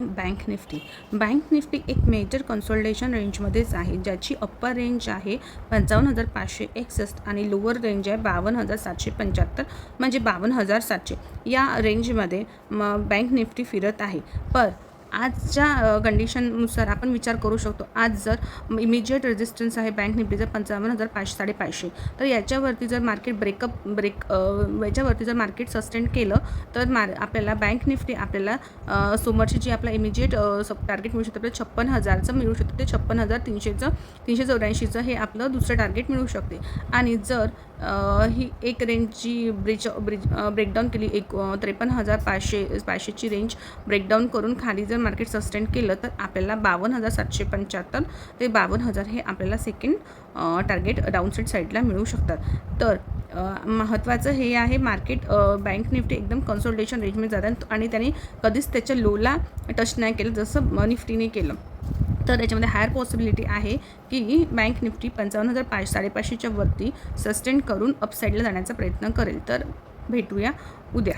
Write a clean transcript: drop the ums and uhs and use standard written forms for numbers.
Bank Nifty एक major consolidation रेंजमध्येच आहे, ज्याची अप्पर रेंज आहे 55,561 आणि लोअर रेंज आहे 52,775 म्हणजे 52,700 या रेंजमध्ये बँक निफ्टी फिरत आहे. पण आजच्या कंडिशननुसार आपण विचार करू शकतो, आज जर इमिजिएट रेजिस्टन्स आहे बँक निफ्टीचा 55,500 तर याच्यावरती जर मार्केट याच्यावरती जर मार्केट सस्टेन केलं तर आपल्याला बँक निफ्टी आपल्याला समोरची जी आपला इमिजिएट टार्गेट मिळू शकतं, आपल्याला 56,000चं मिळू शकतं. ते 56,384चं हे आपलं दुसरं टार्गेट मिळू शकते. आणि जर ही एक रेंजची ब्रेकडाऊन केली, 53,500ची रेंज ब्रेकडाऊन करून खाली जर मार्केट सस्टेन केलं तर आपल्याला 52,775 ते 52,000 हे आपल्याला सेकंड टार्गेट डाऊनसाईड साईडला मिळू शकतात. तर महत्त्वाचं हे आहे, मार्केट बँक निफ्टी एकदम कन्सोलिडेशन रेंजमध्ये जातात आणि त्याने कधीच त्याच्या लोला टच नाही केलं जसं निफ्टीने केलं. तर याच्यामध्ये हायर पॉसिबिलिटी आहे की बँक निफ्टी 55,500-550च्या वरती सस्टेन करून अपसाईडला जाण्याचा प्रयत्न करेल. तर भेटूया उद्या.